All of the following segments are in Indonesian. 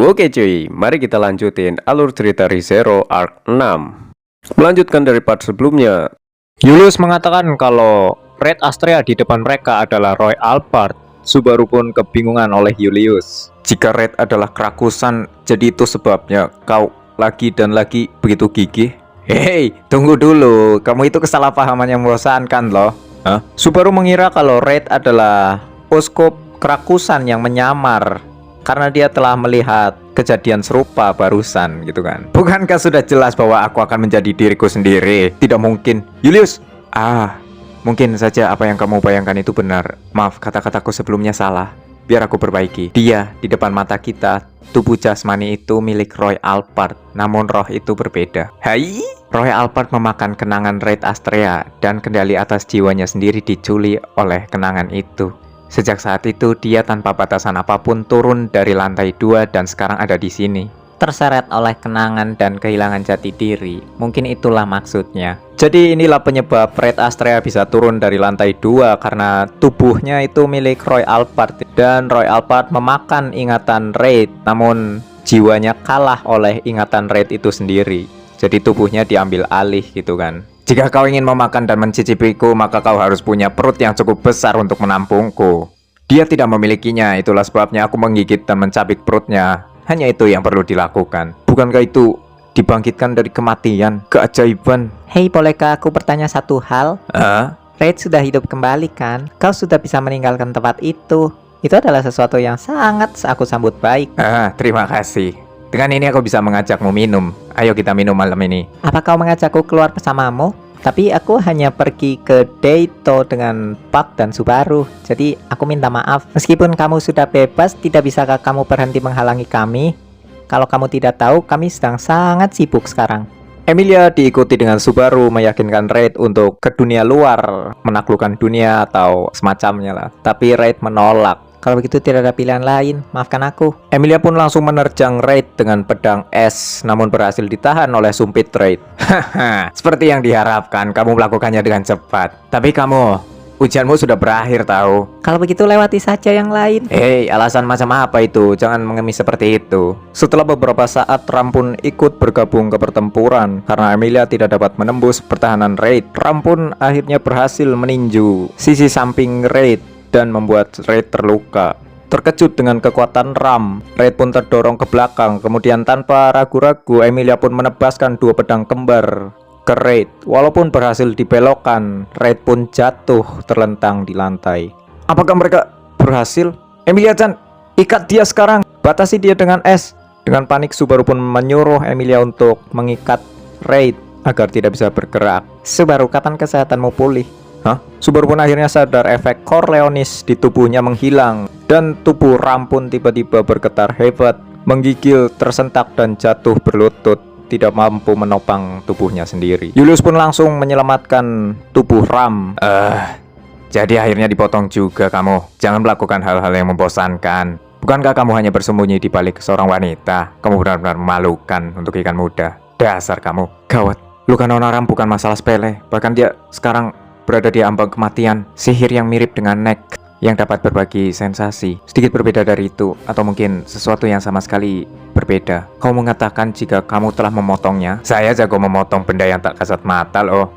Oke cuy, mari kita lanjutin alur cerita ReZero Arc 6. Melanjutkan dari part sebelumnya, Julius mengatakan kalau Red Astrea di depan mereka adalah Roy Alphard. Subaru pun kebingungan oleh Julius. Jika Red adalah kerakusan, jadi itu sebabnya kau lagi dan lagi begitu gigih. Hei, tunggu dulu. Kamu itu kesalahpahaman yang membosankan loh. Hah? Subaru mengira kalau Red adalah uskup kerakusan yang menyamar karena dia telah melihat kejadian serupa barusan gitu kan. Bukankah sudah jelas bahwa aku akan menjadi diriku sendiri? Tidak mungkin. Julius, mungkin saja apa yang kamu bayangkan itu benar. Maaf, kata-kataku sebelumnya salah. Biar aku perbaiki. Dia di depan mata kita, tubuh jasmani itu milik Roy Alphard, namun roh itu berbeda. Hai? Roy Alphard memakan kenangan Red Astrea dan kendali atas jiwanya sendiri dicuri oleh kenangan itu. Sejak saat itu dia tanpa batasan apapun turun dari lantai 2 dan sekarang ada di sini. Terseret oleh kenangan dan kehilangan jati diri. Mungkin itulah maksudnya. Jadi inilah penyebab Red Astrea bisa turun dari lantai 2 karena tubuhnya itu milik Roy Alphard dan Roy Alphard memakan ingatan Red, namun jiwanya kalah oleh ingatan Red itu sendiri. Jadi tubuhnya diambil alih gitu kan. Jika kau ingin memakan dan mencicipiku, maka kau harus punya perut yang cukup besar untuk menampungku. Dia tidak memilikinya, itulah sebabnya aku menggigit dan mencabik perutnya. Hanya itu yang perlu dilakukan. Bukankah itu dibangkitkan dari kematian? Keajaiban. Hei, bolehkah aku bertanya satu hal? Red sudah hidup kembali kan? Kau sudah bisa meninggalkan tempat itu. Itu adalah sesuatu yang sangat aku sambut baik. Terima kasih. Dengan ini aku bisa mengajakmu minum. Ayo kita minum malam ini. Apa kau mengajakku keluar bersamamu? Tapi aku hanya pergi ke Deito dengan Pak dan Subaru. Jadi aku minta maaf. Meskipun kamu sudah bebas, tidak bisakah kamu berhenti menghalangi kami? Kalau kamu tidak tahu, kami sedang sangat sibuk sekarang. Emilia diikuti dengan Subaru meyakinkan Red untuk ke dunia luar, menaklukkan dunia atau semacamnya lah. Tapi Red menolak. Kalau begitu tidak ada pilihan lain, maafkan aku. Emilia pun langsung menerjang Red dengan pedang es, namun berhasil ditahan oleh sumpit Red. Haha, seperti yang diharapkan, kamu melakukannya dengan cepat. Tapi kamu, ujianmu sudah berakhir tahu. Kalau begitu lewati saja yang lain. Hei, alasan macam apa itu? Jangan mengemis seperti itu. Setelah beberapa saat, Ram pun ikut bergabung ke pertempuran. Karena Emilia tidak dapat menembus pertahanan Red, Ram pun akhirnya berhasil meninju sisi samping Red dan membuat Red terluka. Terkejut dengan kekuatan Ram, Red pun terdorong ke belakang. Kemudian tanpa ragu-ragu, Emilia pun menebaskan dua pedang kembar ke Red. Walaupun berhasil dibelokkan, Red pun jatuh terlentang di lantai. Apakah mereka berhasil? Emilia-chan, ikat dia sekarang. Batasi dia dengan es. Dengan panik, Subaru pun menyuruh Emilia untuk mengikat Red agar tidak bisa bergerak. Subaru, kapan kesehatanmu pulih? Subaru pun akhirnya sadar efek Corleonis di tubuhnya menghilang dan tubuh Ram pun tiba-tiba bergetar hebat, menggigil, tersentak dan jatuh berlutut, tidak mampu menopang tubuhnya sendiri. Julius pun langsung menyelamatkan tubuh Ram. Jadi akhirnya dipotong juga kamu. Jangan melakukan hal-hal yang membosankan. Bukankah kamu hanya bersembunyi di balik seorang wanita? Kamu benar-benar memalukan untuk ikan muda. Dasar kamu. Gawat. Luka Nona Ram bukan masalah sepele. Bahkan dia sekarang berada di ambang kematian. Sihir yang mirip dengan Nek yang dapat berbagi sensasi. Sedikit berbeda dari itu, atau mungkin sesuatu yang sama sekali berbeda. Kau mengatakan jika kamu telah memotongnya. Saya jago memotong benda yang tak kasat mata loh.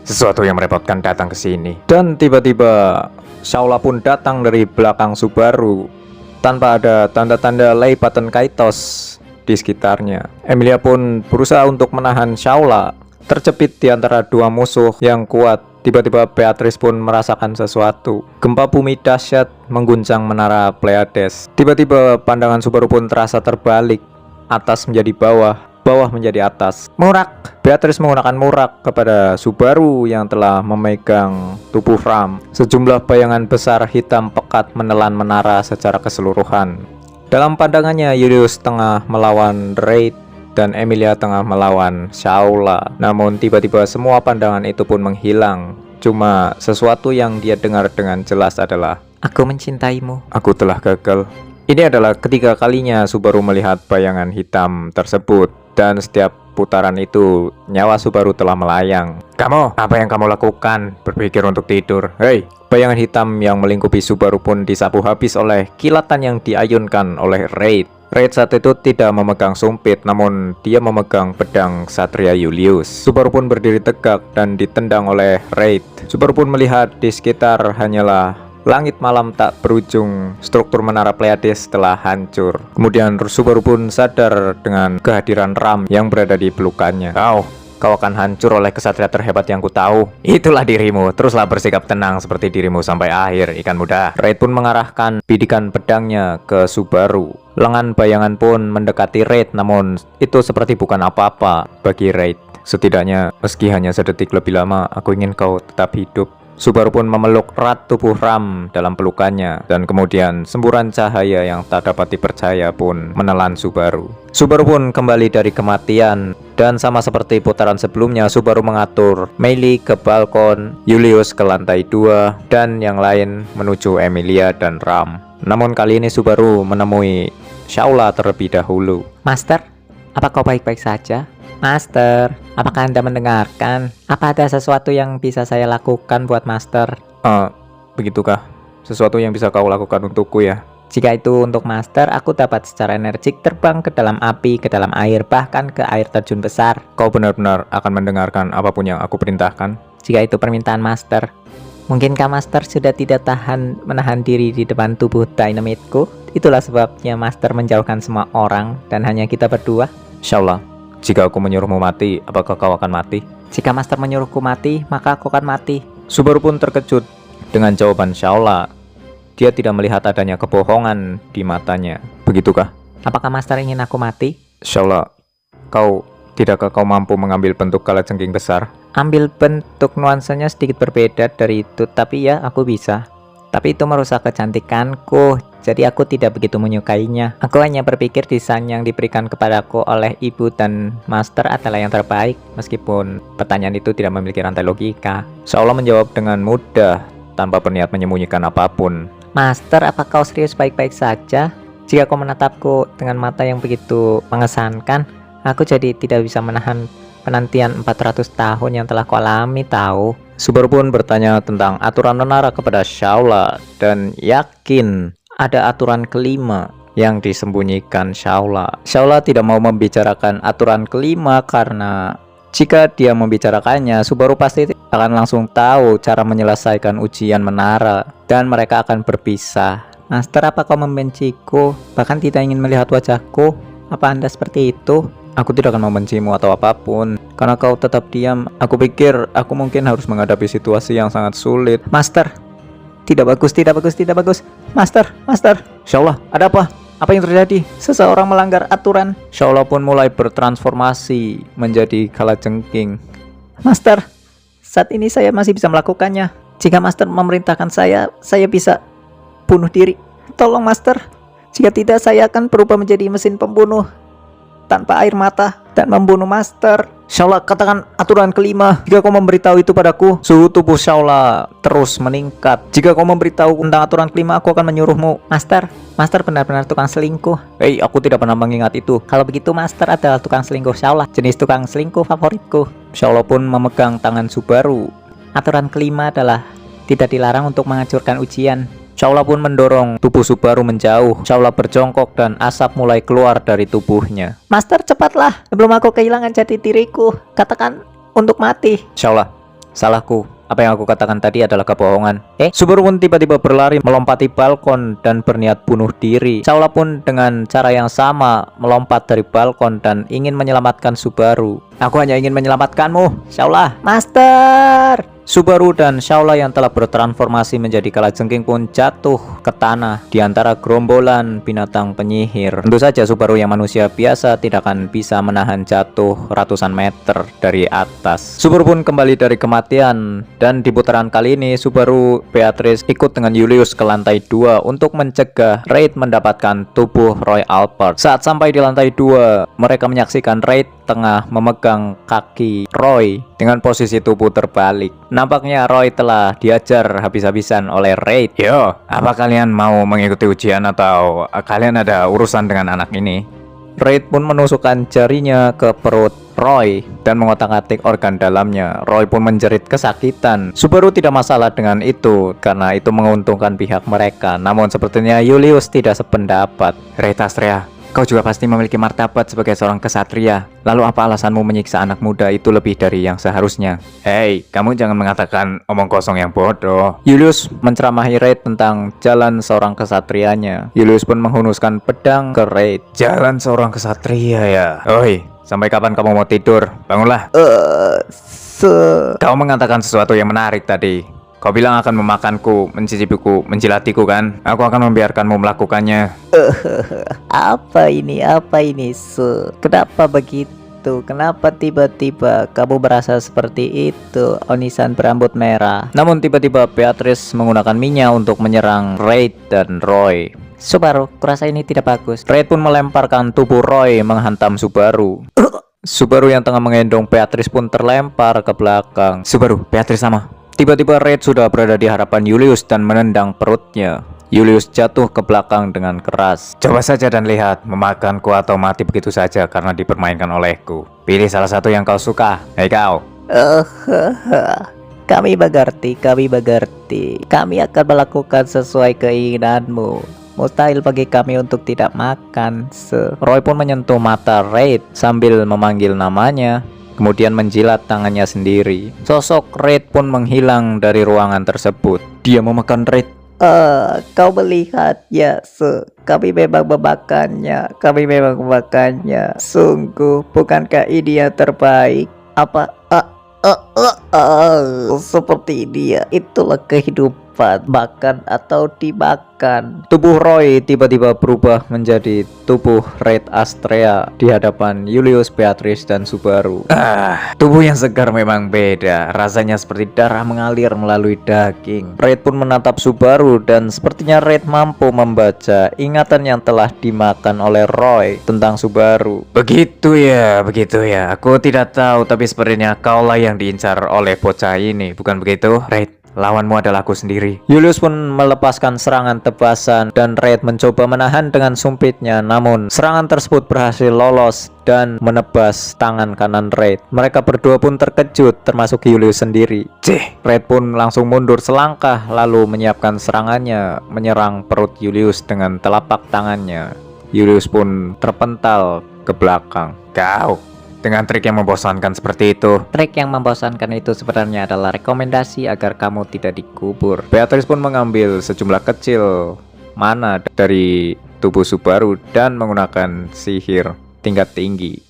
Sesuatu yang merepotkan datang ke sini. Dan tiba-tiba Shaula pun datang dari belakang Subaru tanpa ada tanda-tanda Lei Button Kaitos di sekitarnya. Emilia pun berusaha untuk menahan Shaula. Terjepit di antara dua musuh yang kuat. Tiba-tiba Beatrice pun merasakan sesuatu. Gempa bumi dahsyat mengguncang menara Pleiades. Tiba-tiba pandangan Subaru pun terasa terbalik. Atas menjadi bawah, bawah menjadi atas. Murak! Beatrice menggunakan murak kepada Subaru yang telah memegang tubuh Ram. Sejumlah bayangan besar hitam pekat menelan menara secara keseluruhan. Dalam pandangannya, Julius tengah melawan Red dan Emilia tengah melawan Shaula. Namun tiba-tiba semua pandangan itu pun menghilang. Cuma sesuatu yang dia dengar dengan jelas adalah, aku mencintaimu. Aku telah gagal. Ini adalah ketiga kalinya Subaru melihat bayangan hitam tersebut. Dan setiap putaran itu, nyawa Subaru telah melayang. Kamu, apa yang kamu lakukan? Berpikir untuk tidur. Hei! Bayangan hitam yang melingkupi Subaru pun disapu habis oleh kilatan yang diayunkan oleh Raid. Raid saat itu tidak memegang sumpit, namun dia memegang pedang Satria Julius. Subaru pun berdiri tegak dan ditendang oleh Raid. Subaru pun melihat di sekitar hanyalah langit malam tak berujung. Struktur menara Pleiades telah hancur. Kemudian Subaru pun sadar dengan kehadiran Ram yang berada di pelukannya. Kau akan hancur oleh kesatria terhebat yang ku tahu. Itulah dirimu. Teruslah bersikap tenang seperti dirimu sampai akhir, ikan muda. Raid pun mengarahkan bidikan pedangnya ke Subaru. Lengan bayangan pun mendekati Raid, namun itu seperti bukan apa-apa bagi Raid. Setidaknya, meski hanya sedetik lebih lama, aku ingin kau tetap hidup. Subaru pun memeluk erat tubuh Ram dalam pelukannya, dan kemudian semburan cahaya yang tak dapat dipercaya pun menelan Subaru. Subaru pun kembali dari kematian, dan sama seperti putaran sebelumnya, Subaru mengatur Meili ke balkon, Julius ke lantai 2, dan yang lain menuju Emilia dan Ram. Namun kali ini Subaru menemui Shaula terlebih dahulu. Master, apa kau baik-baik saja? Master, apakah Anda mendengarkan? Apa ada sesuatu yang bisa saya lakukan buat Master? Begitukah? Sesuatu yang bisa kau lakukan untukku ya? Jika itu untuk Master, aku dapat secara energik terbang ke dalam api, ke dalam air, bahkan ke air terjun besar. Kau benar-benar akan mendengarkan apapun yang aku perintahkan? Jika itu permintaan Master. Mungkinkah Master sudah tidak menahan diri di depan tubuh dinamitku? Itulah sebabnya Master menjauhkan semua orang dan hanya kita berdua. Shaula, jika aku menyuruhmu mati, apakah kau akan mati? Jika Master menyuruhku mati, maka aku akan mati. Subaru pun terkejut dengan jawaban Shaula. Dia tidak melihat adanya kebohongan di matanya. Begitukah? Apakah Master ingin aku mati? Shaula, tidakkah kau mampu mengambil bentuk kalajengking besar? Ambil bentuk, nuansanya sedikit berbeda dari itu, tapi ya aku bisa. Tapi itu merusak kecantikanku, jadi aku tidak begitu menyukainya. Aku hanya berpikir desain yang diberikan kepadaku oleh ibu dan Master adalah yang terbaik, meskipun pertanyaan itu tidak memiliki rantai logika. Shaula menjawab dengan mudah, tanpa berniat menyembunyikan apapun. Master, apa kau serius baik-baik saja? Jika kau menatapku dengan mata yang begitu mengesankan, aku jadi tidak bisa menahan penantian 400 tahun yang telah kau alami, tahu? Subaru pun bertanya tentang aturan menara kepada Shaula dan yakin ada aturan kelima yang disembunyikan Shaula. Shaula tidak mau membicarakan aturan kelima karena jika dia membicarakannya, Subaru pasti akan langsung tahu cara menyelesaikan ujian menara dan mereka akan berpisah. Master, apa kau membenciku? Bahkan tidak ingin melihat wajahku? Apa Anda seperti itu? Aku tidak akan membencimu atau apapun. Karena kau tetap diam, aku pikir aku mungkin harus menghadapi situasi yang sangat sulit. Master, tidak bagus, tidak bagus, tidak bagus. Master, Shaula, ada apa? Apa yang terjadi? Seseorang melanggar aturan. Shaula pun mulai bertransformasi menjadi kalajengking. Master, saat ini saya masih bisa melakukannya. Jika Master memerintahkan saya bisa bunuh diri. Tolong Master, jika tidak saya akan berubah menjadi mesin pembunuh tanpa air mata dan membunuh Master. Shaula, katakan aturan kelima. Jika kau memberitahu itu padaku, suhu tubuh Shaula terus meningkat. Jika kau memberitahu tentang aturan kelima, aku akan menyuruhmu. Master benar-benar tukang selingkuh. Hei, aku tidak pernah mengingat itu. Kalau begitu Master adalah tukang selingkuh Shaula, jenis tukang selingkuh favoritku. Shaula pun memegang tangan Subaru. Aturan kelima adalah tidak dilarang untuk menghancurkan ujian. Shaula pun mendorong tubuh Subaru menjauh. Shaula berjongkok dan asap mulai keluar dari tubuhnya. Master, cepatlah, sebelum aku kehilangan jati diriku. Katakan untuk mati. Shaula, salahku. Apa yang aku katakan tadi adalah kebohongan. Subaru pun tiba-tiba berlari melompati balkon dan berniat bunuh diri. Shaula pun dengan cara yang sama melompat dari balkon dan ingin menyelamatkan Subaru. Aku hanya ingin menyelamatkanmu, Shaula. Master! Subaru dan Shaula yang telah bertransformasi menjadi kalajengking pun jatuh ke tanah di antara gerombolan binatang penyihir. Tentu saja Subaru yang manusia biasa tidak akan bisa menahan jatuh ratusan meter dari atas. Subaru pun kembali dari kematian dan di putaran kali ini Subaru Beatrice ikut dengan Julius ke lantai 2 untuk mencegah Raid mendapatkan tubuh Roy Albert. Saat sampai di lantai 2, mereka menyaksikan Raid tengah memegang kaki Roy dengan posisi tubuh terbalik. Nampaknya Roy telah diajar habis-habisan oleh Raid. Yo, apa kalian mau mengikuti ujian atau kalian ada urusan dengan anak ini? Raid pun menusukkan jarinya ke perut Roy dan mengotak-atik organ dalamnya. Roy pun menjerit kesakitan. Subaru tidak masalah dengan itu karena itu menguntungkan pihak mereka. Namun sepertinya Julius tidak sependapat. Raid Astrea, Kau juga pasti memiliki martabat sebagai seorang kesatria. Lalu apa alasanmu menyiksa anak muda itu lebih dari yang seharusnya? Hei, kamu jangan mengatakan omong kosong yang bodoh. Julius menceramahi Raid tentang jalan seorang kesatrianya. Julius pun menghunuskan pedang ke Raid. Jalan seorang kesatria ya. Oi, sampai kapan kamu mau tidur? Bangunlah. Kau mengatakan sesuatu yang menarik tadi. Kau bilang akan memakanku, mencicipiku, menjilatiku kan? Aku akan membiarkanmu melakukannya. Apa ini? Apa ini, Su? Kenapa begitu? Kenapa tiba-tiba kamu merasa seperti itu, Onisan berambut merah? Namun tiba-tiba Beatrice menggunakan Minya untuk menyerang Raid dan Roy. Subaru, kurasa ini tidak bagus. Raid pun melemparkan tubuh Roy menghantam Subaru. Subaru yang tengah menggendong Beatrice pun terlempar ke belakang. Subaru, Beatrice sama. Tiba-tiba Raid sudah berada di hadapan Julius dan menendang perutnya. Julius jatuh ke belakang dengan keras. Coba saja dan lihat, memakanku atau mati begitu saja karena dipermainkan olehku. Pilih salah satu yang kau suka. Hei kau. Kami mengerti, kami mengerti. Kami akan melakukan sesuai keinginanmu. Mustahil bagi kami untuk tidak makan. Roy pun menyentuh mata Raid sambil memanggil namanya, kemudian menjilat tangannya sendiri. Sosok Raid pun menghilang dari ruangan tersebut. Dia memakan Raid. Kau melihat ya, kami memang memakannya. Kami memang memakannya. Sungguh, bukankah ini yang terbaik? Apa? Seperti dia. Itulah kehidupan, makan atau dimakan. Tubuh Roy tiba-tiba berubah menjadi tubuh Raid Astrea di hadapan Julius, Beatrice, dan Subaru. Tubuh yang segar memang beda. Rasanya seperti darah mengalir melalui daging. Raid pun menatap Subaru dan sepertinya Raid mampu membaca ingatan yang telah dimakan oleh Roy tentang Subaru. Begitu ya, begitu ya. Aku tidak tahu, tapi sepertinya kaulah yang diincar oleh bocah ini, bukan begitu, Raid? Lawanmu adalah aku sendiri. Julius pun melepaskan serangan tebasan dan Raid mencoba menahan dengan sumpitnya, namun serangan tersebut berhasil lolos dan menebas tangan kanan Raid. Mereka berdua pun terkejut, termasuk Julius sendiri. Raid pun langsung mundur selangkah lalu menyiapkan serangannya, menyerang perut Julius dengan telapak tangannya. Julius pun terpental ke belakang. Kau dengan trik yang membosankan seperti itu. Trik yang membosankan itu sebenarnya adalah rekomendasi agar kamu tidak dikubur. Beatrice pun mengambil sejumlah kecil mana dari tubuh Subaru dan menggunakan sihir tingkat tinggi.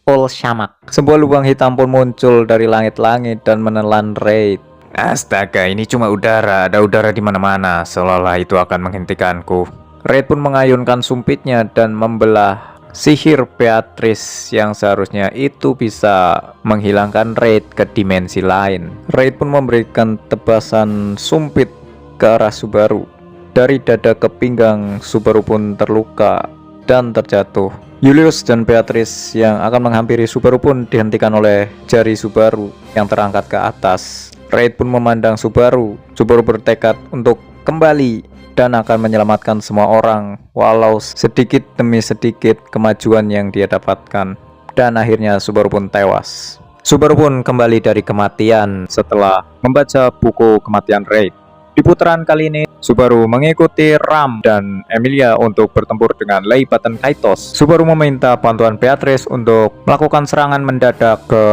Ul Shamak. Sebuah lubang hitam pun muncul dari langit-langit dan menelan Raid. Astaga, ini cuma udara. Ada udara di mana-mana. Seolah-olah itu akan menghentikanku. Raid pun mengayunkan sumpitnya dan membelah sihir Beatrice yang seharusnya itu bisa menghilangkan Raid ke dimensi lain. Raid pun memberikan tebasan sumpit ke arah Subaru. Dari dada ke pinggang, Subaru pun terluka dan terjatuh. Julius dan Beatrice yang akan menghampiri Subaru pun dihentikan oleh jari Subaru yang terangkat ke atas. Raid pun memandang Subaru. Subaru bertekad untuk kembali dan akan menyelamatkan semua orang, walau sedikit demi sedikit kemajuan yang dia dapatkan. Dan akhirnya Subaru pun tewas. Subaru pun kembali dari kematian setelah membaca buku kematian Raid. Di putaran kali ini, Subaru mengikuti Ram dan Emilia untuk bertempur dengan Lei Button Kaitos. Subaru meminta bantuan Beatrice untuk melakukan serangan mendadak ke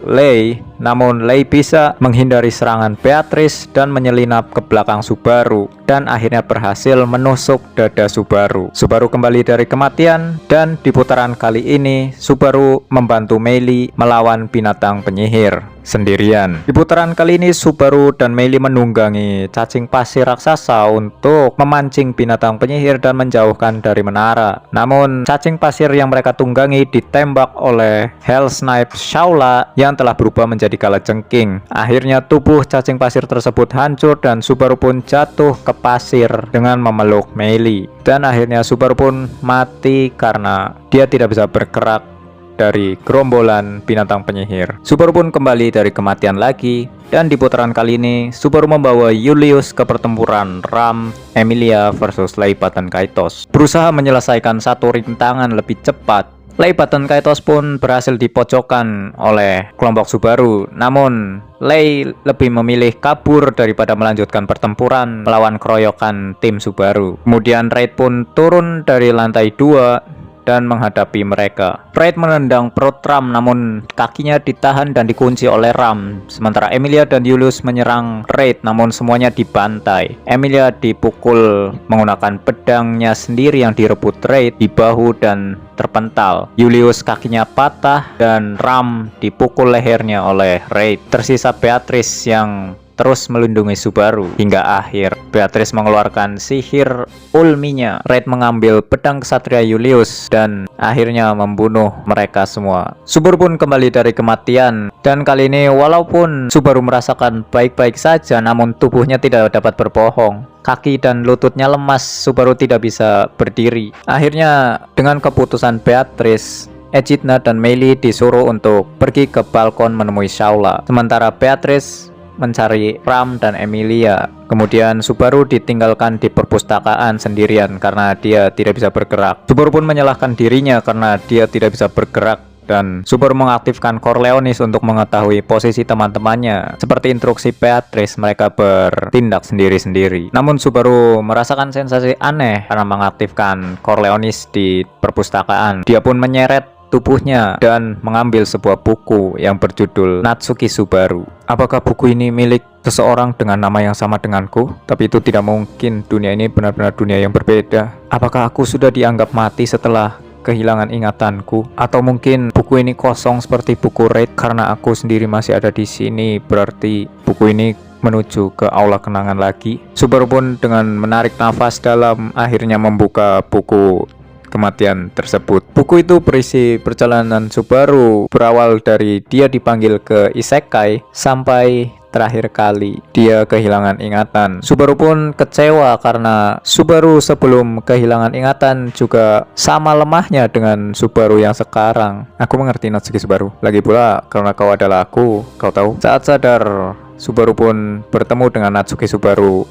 Lei, namun Lei bisa menghindari serangan Beatrice dan menyelinap ke belakang Subaru dan akhirnya berhasil menusuk dada Subaru. Subaru kembali dari kematian dan di putaran kali ini Subaru membantu Meili melawan binatang penyihir sendirian. Di putaran kali ini Subaru dan Meili menunggangi cacing pasir raksasa untuk memancing binatang penyihir dan menjauhkan dari menara. Namun cacing pasir yang mereka tunggangi ditembak oleh Hell Snipe Shaula yang telah berubah menjadi kalajengking. Akhirnya tubuh cacing pasir tersebut hancur dan Subaru pun jatuh ke pasir dengan memeluk Meili. Dan akhirnya Subaru pun mati karena dia tidak bisa bergerak dari gerombolan binatang penyihir. Subaru pun kembali dari kematian lagi, dan di putaran kali ini Subaru membawa Julius ke pertempuran Ram Emilia versus Lei Button Kaitos. Berusaha menyelesaikan satu rintangan lebih cepat, Lei Button Kaitos pun berhasil dipojokkan oleh kelompok Subaru. Namun Lei lebih memilih kabur daripada melanjutkan pertempuran melawan keroyokan tim Subaru. Kemudian Raid pun turun dari lantai 2 dan menghadapi mereka. Raid menendang perut Ram, namun kakinya ditahan dan dikunci oleh Ram. Sementara Emilia dan Julius menyerang Raid, namun semuanya dibantai. Emilia dipukul menggunakan pedangnya sendiri yang direbut Raid di bahu dan terpental. Julius kakinya patah dan Ram dipukul lehernya oleh Raid. Tersisa Beatrice yang terus melindungi Subaru hingga akhir. Beatrice mengeluarkan sihir ulminya. Raid mengambil pedang kesatria Julius dan akhirnya membunuh mereka semua. Subaru pun kembali dari kematian, dan kali ini walaupun Subaru merasakan baik-baik saja, namun tubuhnya tidak dapat berbohong. Kaki dan lututnya lemas, Subaru tidak bisa berdiri. Akhirnya dengan keputusan Beatrice, Echidna dan Meili disuruh untuk pergi ke balkon menemui Shaula. Sementara Beatrice mencari Ram dan Emilia. Kemudian Subaru ditinggalkan di perpustakaan sendirian karena dia tidak bisa bergerak. Subaru pun menyalahkan dirinya karena dia tidak bisa bergerak, dan Subaru mengaktifkan Corleonis untuk mengetahui posisi teman-temannya. Seperti instruksi Beatrice, mereka bertindak sendiri-sendiri. Namun Subaru merasakan sensasi aneh karena mengaktifkan Corleonis di perpustakaan. Dia pun menyeret tubuhnya dan mengambil sebuah buku yang berjudul Natsuki Subaru. Apakah buku ini milik seseorang dengan nama yang sama denganku? Tapi itu tidak mungkin, dunia ini benar-benar dunia yang berbeda. Apakah aku sudah dianggap mati setelah kehilangan ingatanku? Atau mungkin buku ini kosong seperti buku Raid karena aku sendiri masih ada di sini? Berarti buku ini menuju ke aula kenangan lagi. Subaru pun dengan menarik nafas dalam akhirnya membuka buku kematian tersebut. Buku itu berisi perjalanan Subaru, berawal dari dia dipanggil ke Isekai sampai terakhir kali dia kehilangan ingatan. Subaru pun kecewa karena Subaru sebelum kehilangan ingatan juga sama lemahnya dengan Subaru yang sekarang. Aku mengerti Natsuki Subaru. Lagi pula karena kau adalah aku, kau tahu. Saat sadar, Subaru pun bertemu dengan Natsuki Subaru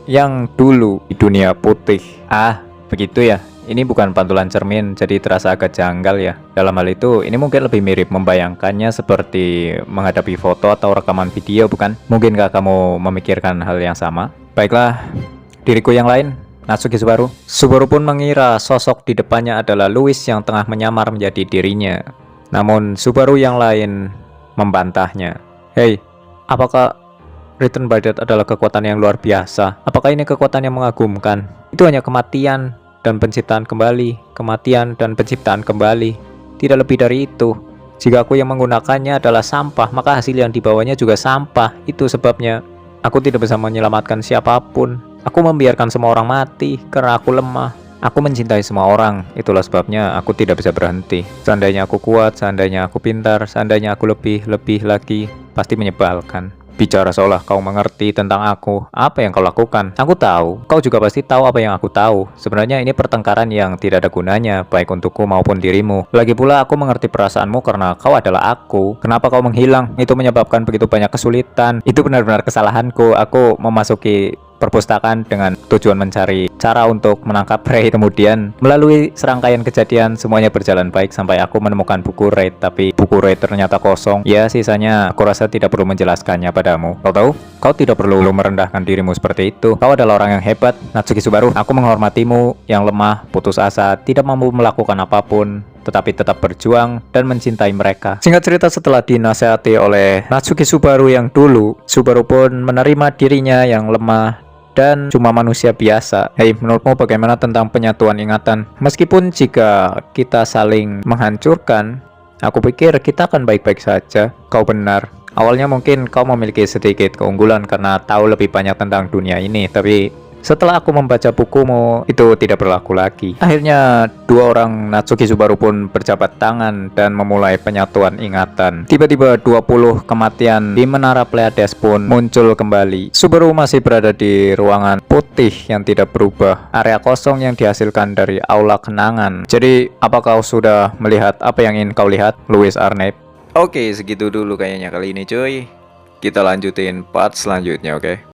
yang dulu di dunia putih. Ah, begitu ya. Ini bukan pantulan cermin, jadi terasa agak janggal ya. Dalam hal itu, ini mungkin lebih mirip membayangkannya seperti menghadapi foto atau rekaman video, bukan? Mungkinkah kamu memikirkan hal yang sama? Baiklah, diriku yang lain, Natsuki Subaru. Subaru pun mengira sosok di depannya adalah Louis yang tengah menyamar menjadi dirinya. Namun, Subaru yang lain membantahnya. Hei, apakah Return by Death adalah kekuatan yang luar biasa? Apakah ini kekuatan yang mengagumkan? Itu hanya kematian dan penciptaan kembali, kematian dan penciptaan kembali. Tidak lebih dari itu. Jika aku yang menggunakannya adalah sampah, maka hasil yang dibawanya juga sampah. Itu sebabnya aku tidak bisa menyelamatkan siapapun. Aku membiarkan semua orang mati karena aku lemah. Aku mencintai semua orang. Itulah sebabnya aku tidak bisa berhenti. Seandainya aku kuat, seandainya aku pintar, seandainya aku lebih lagi, pasti menyebalkan. Bicara seolah kau mengerti tentang aku. Apa yang kau lakukan? Aku tahu. Kau juga pasti tahu apa yang aku tahu. Sebenarnya ini pertengkaran yang tidak ada gunanya, baik untukku maupun dirimu. Lagi pula aku mengerti perasaanmu karena kau adalah aku. Kenapa kau menghilang? Itu menyebabkan begitu banyak kesulitan. Itu benar-benar kesalahanku. Aku memasuki perpustakaan dengan tujuan mencari cara untuk menangkap Raid. Kemudian melalui serangkaian kejadian semuanya berjalan baik sampai aku menemukan buku Raid, tapi buku Raid ternyata kosong. Ya, sisanya aku rasa tidak perlu menjelaskannya padamu. Kau tahu, kau tidak perlu merendahkan dirimu seperti itu. Kau adalah orang yang hebat, Natsuki Subaru. Aku menghormatimu yang lemah, putus asa, tidak mampu melakukan apapun, tetapi tetap berjuang dan mencintai mereka. Singkat cerita, setelah dinasihati oleh Natsuki Subaru yang dulu, Subaru pun menerima dirinya yang lemah dan cuma manusia biasa. Hei, menurutmu bagaimana tentang penyatuan ingatan? Meskipun jika kita saling menghancurkan, aku pikir kita akan baik-baik saja. Kau benar. Awalnya mungkin kau memiliki sedikit keunggulan karena tahu lebih banyak tentang dunia ini, tapi setelah aku membaca bukumu, itu tidak berlaku lagi. Akhirnya, dua orang Natsuki Subaru pun berjabat tangan dan memulai penyatuan ingatan. Tiba-tiba 20 kematian di Menara Pleiades pun muncul kembali. Subaru masih berada di ruangan putih yang tidak berubah. Area kosong yang dihasilkan dari aula kenangan. Jadi, apa kau sudah melihat apa yang ingin kau lihat, Louis Arnabe? Oke, segitu dulu kayaknya kali ini cuy. Kita lanjutin part selanjutnya, oke?